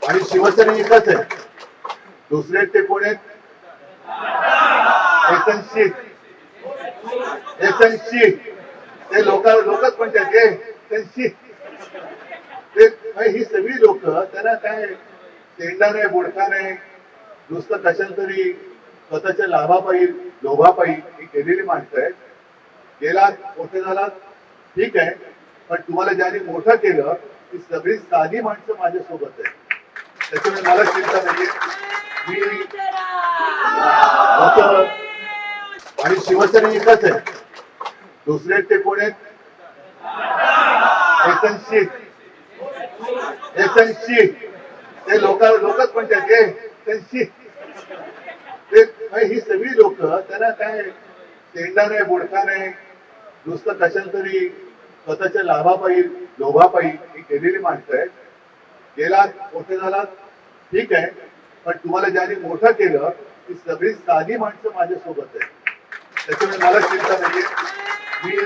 आणि शिवसेना एकच आहे. दुसरे ते कोण आहेत? एसएनसी ते लोकच म्हणतात एसएनसी ते ही सगळी लोक त्यांना काय तेंडा नाही बुडका नाही नुसतं कशाला तरी स्वतःच्या लाभापायी लोभापायी ही केलेली माणसं आहेत. गेला मोठे झाला ठीक आहे, पण तुम्हाला ज्याने मोठं केलं ती सगळी साधी माणसं माझ्यासोबत आहे. त्याच्यामुळे मला चिंता नाहीये. मी आणि शिवसेना एकच आहे. दुसरे ते कोण आहेत? एसएनसी ते लोकच म्हणतात एसएनसी ते ही सगळी लोक त्यांना काय तेंडा नाही बुडका नाही नुसतं कशाला तरी स्वतःच्या लाभापायी लोभापायी ही केलेली माणसं आहेत. गेला मोठे झाला ठीक आहे, पण तुम्हाला ज्याने मोठं केलं ती सगळी साधी माणसं माझ्यासोबत आहे. त्याच्यामुळे मला चिंता नाहीये. मी